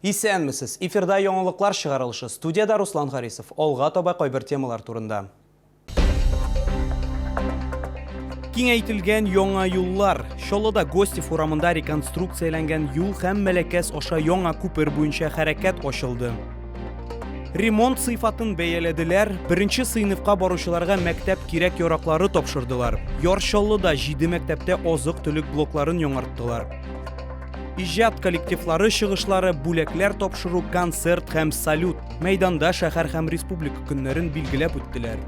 Исәнмесез, эфирда яңалыклар чыгарылышы. Студияда Руслан Харисов. Алга таба кайбер темалар турында. Киңәйтелгән яңа юллар. Шолода Гостев урамында реконструкцияләнгән юл һәм Мәләкәс аша яңа күпер буенча хәрәкәт ачылды. Ремонт сыйфатын бәяләделәр, беренче сыйныфка баручыларга мәктәп кирәк-яраклары тапшырдылар. Яршаллыда 7 мәктәптә азык-төлек блокларын яңарттылар. Иҗат коллективлары чыгышлары, бүләкләр тапшыру, концерт һәм салют. Мәйданда шәһәр һәм республика көннәрен билгеләп үттеләр.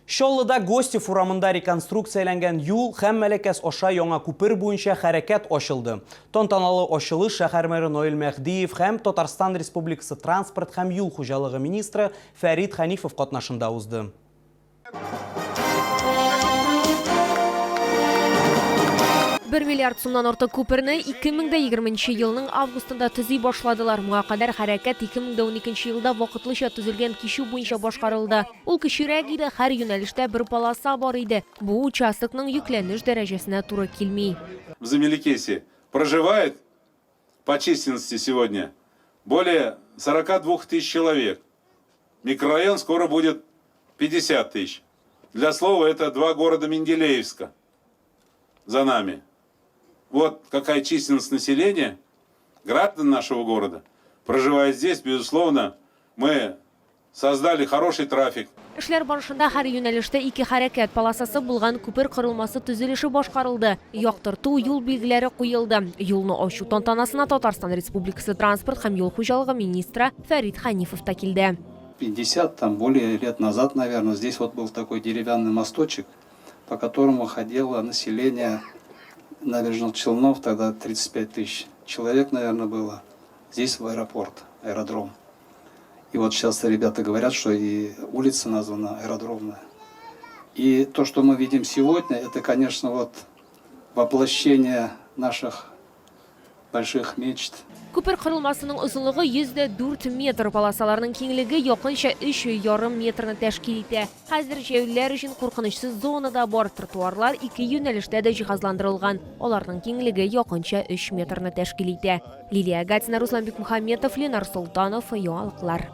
Шоллыда Гостев урамында реконструкцияләнгән юл һәм Мәләкәс аша яңа күпер буенча хәрәкәт ачылды. Тантаналы ачылыш шәһәр мэры Наил Мәхдиев һәм Татарстан Республикасы транспорт һәм юл хуҗалыгы министры Фәрит Хәнифов катнашында узды. 1 миллиард сумнан артык күперне 2020 елның августында төзи башладылар. Моңа кадәр хәрәкәт 2012 елда вакытлыча төзелгән кичү буенча башкарылды. Ул кечерәк иде, һәр юнәлештә бер полоса бар иде. Бу участокның йөкләнеш дәрәҗәсенә туры килми. В Замеликесе проживает по численности сегодня более 42 тысяч человек. Микрорайон скоро будет 50 тысяч. Для слова, это 2 города Менделеевска за нами. Вот какая численность населения, граждан нашего города, проживает здесь, безусловно, мы создали хороший трафик. Эшләр барышында һәр юнәлештә 2 хәрәкәт полосасы булган күпер корылмасы төзелеше башкарылды. Яктырту, юл билгеләре куелды. Юлны ачу тантанасына Татарстан Республикасы транспорт һәм юл хуҗалыгы министры Фәрит Хәнифов та килде. 50, там более лет назад, наверное, здесь вот был такой деревянный мосточек, по которому ходило население набережных Челнов, тогда 35 тысяч человек, наверное, было. Здесь в аэродром. И вот сейчас ребята говорят, что и улица названа аэродромная. И то, что мы видим сегодня, это, конечно, вот воплощение наших больших мечт. Күпер корылмасының узынлыгы 104 метр, полосаларның киңлеге якынча 3,5 метрны тәшкил итә. Хәзер җәяүлеләр өчен куркынычсыз зонада бар, тротуарлар 2 юнәлештә дә җиһазландырылган. Аларның киңлеге якынча 3 метрны тәшкил итә. Лилия Гатина, Руслан Бикмөхәмметов, Ленар Солтанов, яңалыклар.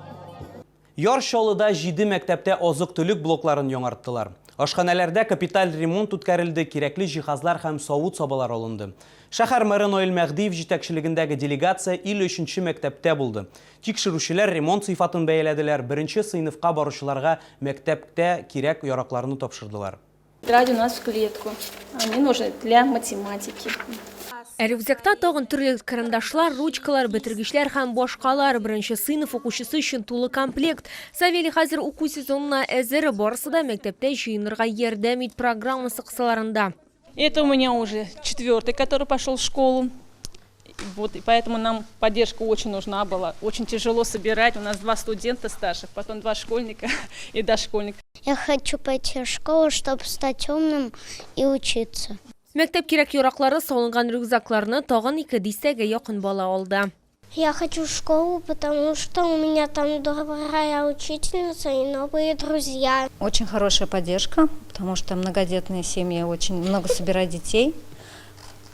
Яршаллыда 7 мәктәптә азык-төлек блокларын яңарттылар. Ашханәләрдә капиталь ремонт үткәрелде, кирәкле җиһазлар һәм савыт сабалар алынды. Шәһәр мэры Наил Мәхдиев җитәкчелегендәге делегация 53-нче мәктәптә булды. Тикшерүчеләр ремонт сыйфатын бәяләделәр, беренче сыйныфка баручыларга мәктәптә кирәк яракларны тапшырдылар. Тетради у нас в клетку. Они нужны для математики. Рюкзакта тагын төрле карандашлар, ручкалар, бетергечләр һәм башкалар. Беренче сыйныф укучысы өчен тулы комплект. Савелий хәзер уку сезонына әзер, барысы да мәктәптә җыенырга ярдәм ит программасы кысаларында. Это у меня уже 4-й, который пошел в школу. Вот, и поэтому нам поддержка очень нужна была. Очень тяжело собирать. У нас 2 студента старших, потом 2 школьника и дошкольника. Я хочу пойти в школу, чтобы стать умным и учиться. Мәктәп кирәк-яраклары салынган рюкзакларны тагын 2 дистәгә якын бала алды. Я хочу в школу, потому что у меня там добрая учительница и новые друзья. Очень хорошая поддержка, потому что многодетные семьи очень много собирают детей.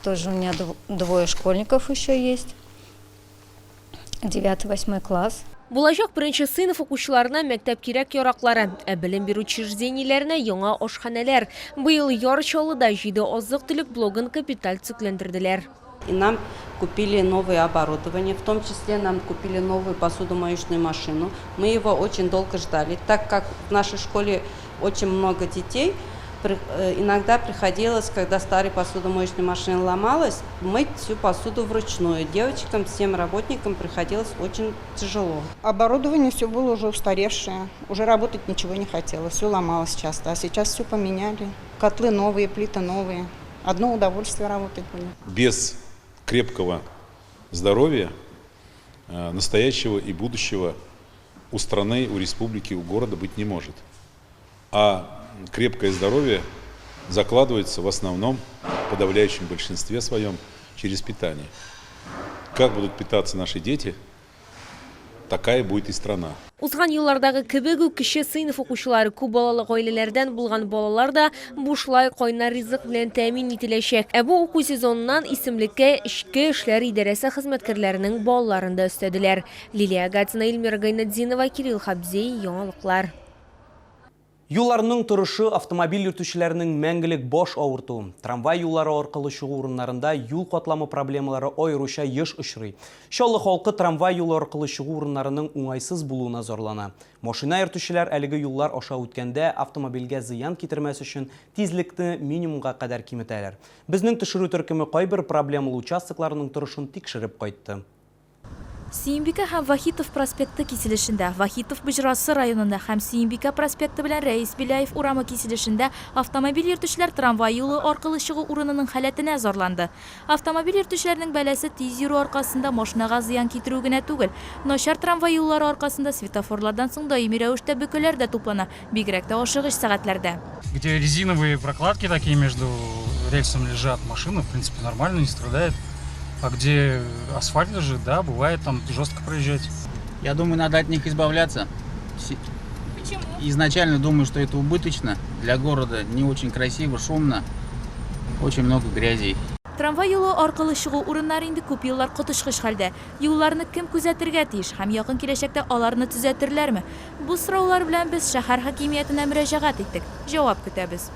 Тоже у меня 2 школьников еще есть. 9-8 класс. Булачак беренче сыйныф укучыларына мәктәп кирәк-яраклары, белем бирү учреждениеләренә яңа ашханәләр. Быел Яршаллыда 7 азык-төлек блогын капиталь төзекләндерделәр. И нам купили новое оборудование, в том числе нам купили новую посудомоечную машину. Мы его очень долго ждали, так как в нашей школе очень много детей. Иногда приходилось, когда старая посудомоечная машина ломалась, мыть всю посуду вручную. Девочкам, всем работникам приходилось очень тяжело. Оборудование все было уже устаревшее, уже работать ничего не хотелось, все ломалось часто, а сейчас все поменяли. Котлы новые, плиты новые. Одно удовольствие работать было. Без крепкого здоровья, настоящего и будущего у страны, у республики, у города быть не может. А крепкое здоровье закладывается в основном, в подавляющем большинстве своем, через питание. Как будут питаться наши дети, такая будет и страна. Узган еллардагы кебек үк кече сыйныф укучылары күп балалы гаиләләрдән булган балалар да бушлай кайнар ризык белән тәэмин ителәчәк. Бу уку сезоныннан исемлеккә Ичке эшләр идарәсе хезмәткәрләренең балаларын да өстәделәр. Лилия Гатина, Эльмира Гайнетдинова, Кирилл Хабзей, яңалыклар. Юлларның торышы автомобиль йөртүчеләренең мәңгелек баш авырту. Трамвай юллары аркылы чыгу урыннарында юл катламы проблемалары аеруча еш очрый. Шуллы халкы трамвай юлы аркылы чыгу урыннарының уңайсыз булуына зарлана. Машина йөртүчеләр әлеге юллар аша үткәндә автомобильгә зыян китермәс өчен тизлекне минимумга кадәр киметәләр. Безнең төшерү төркеме кайбер проблемалы участокларның торышын тикшереп кайтты. Сөймбика һәм Вахитов проспекты киселешендә, Вахитов Бөҗрасы районында һәм Сөймбика проспекты белән Рәис Беляев урамы киселешендә автомобиль йөртүчеләр трамвай юлы аркылы чыгу урынының хәләтенә зарланды. Автомобиль йөртүчеләрнең бәләсе тиз йөрү аркасында машинага зыян китерү генә түгел, начар трамвай юллары аркасында светофорлардан соң даими рәвештә бөкеләр дә туплана, бигрәк тә ашыгыч сәгатьләрдә. Где резиновые прокладки такие между рельсом лежат, машина, в принципе, нормально, не страдает. А где асфальт лежит, да, бывает там жестко проезжать. Я думаю, надо от них избавляться. Почему? Изначально думаю, что это убыточно. Для города не очень красиво, шумно, очень много грязи. Трамвай юлы аркылы чыгу урыннары инде күп еллар котышкыч хәлдә. Юлларны кем күзәтергә тиеш һәм якын киләчәктә аларны төзәтерләрме? Бу сораулар белән без шәһәр хакимиятенә мөрәҗәгать иттек. Җавап көтәбез.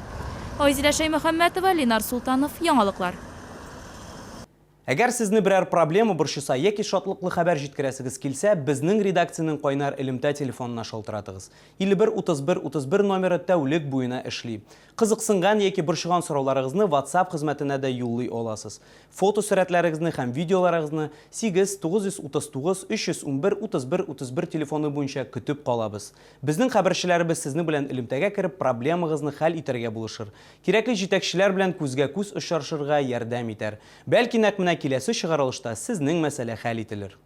Айзилә Шәймөхәммәтова, Ленар Султанов, яңалыклар. Әгәр сезне берәр проблема борчыса яки шатлыклы хәбәр җиткерәсегез килсә, безнең редакциянең кайнар элемтә телефонына шалтыратыгыз. 51-31-31 номеры тәүлек буена эшли. Кызыксынган яки борчыган сорауларыгызны WhatsApp хезмәтенә дә юллый аласыз. Фото сурәтләрегезне һәм видеоларыгызны 8-939-311-31-31 телефоны буенча көтеп калабыз. Безнең хәбәрчеләребез сезне белән элемтәгә кереп проблемагызны хәл итәргә булышыр. Кирәкле җитәкчеләр белән күзгә-күз очрашырга ярдәм итәр. Бәлки нәкъ менә киләсе чыгарылышта сезнең мәсьәлә хәл ителер.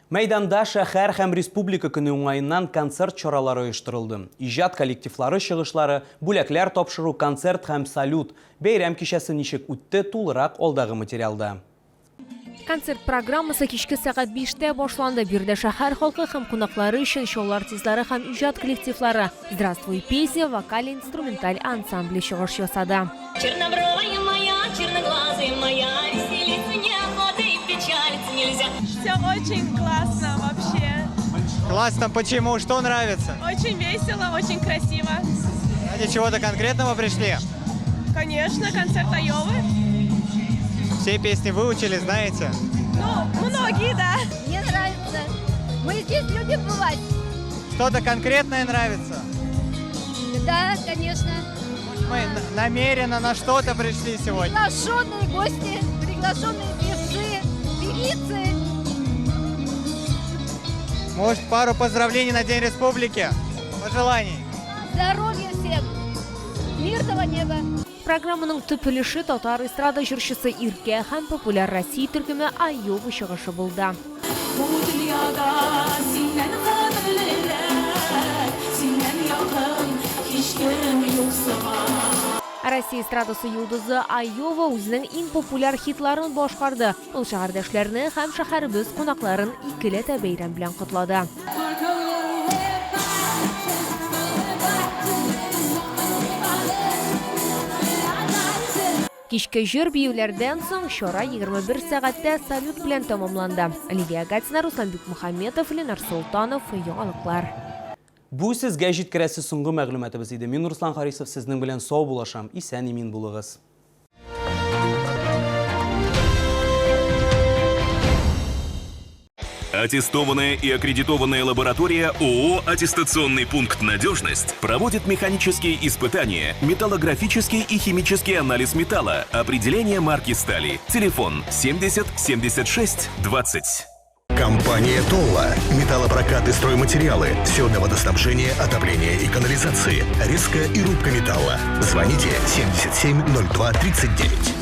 Мәйданда шәһәр һәм республика көне уңаеннан концерт чаралары оештырылды. Иҗат коллективлары чыгышлары, бүләкләр тапшыру, концерт һәм салют. Бәйрәм кичәсе ничек үтте, тулырак алдагы материалда. Концерт программасы кичке сәгать 5-тә башланды. Бирдә шәһәр халкы һәм кунаклары өчен шоу артистлары һәм иҗат коллективлары «Здравствуй, песня» вокаль-инструменталь ансамбле чыгыш ясады. Все очень классно вообще. Классно почему? Что нравится? Очень весело, очень красиво. Ради чего-то конкретного пришли? Конечно, концерт Айовы. Все песни выучили, знаете? Ну, многие, да. Мне нравится. Мы здесь любим бывать. Что-то конкретное нравится? Да, конечно. Мы намеренно на что-то пришли сегодня. Приглашенные гости, приглашенные певцы, певицы. Может, пару поздравлений на День Республики? Пожеланий. Здоровья всем. Мирного неба. Программаның төп өлеше татар эстрада җырчысы Иркә һәм популяр Россия төркеме Айова чыгышы булды. Россия эстрадасы йолдызы Айова үзенең иң популяр хитларын башкарды. Ул шәһәрдәшләрне һәм шәһәрбез кунакларын икеләтә бәйрәм белән котлады. Кичке җыр биюләрдән соң чара 21 сәгатьтә салют белән тәмамланды. Лилия Гатина, Руслан Бикмөхәммәтов, Ленар Султанов, яңалыклар. Бу сезгә җиткерәсе соңгы мәгълүматыбыз иде. Мин Руслан Харисов сезнең белән сау булашам. Исән имин булыгыз. Аттестованная и аккредитованная лаборатория ООО «Аттестационный пункт «Надежность» проводит механические испытания, металлографический и химический анализ металла, определение марки стали. Телефон 70 76 20. Компания «Толла». Металлопрокат и стройматериалы. Все для водоснабжения, отопления и канализации. Резка и рубка металла. Звоните 77 02 39.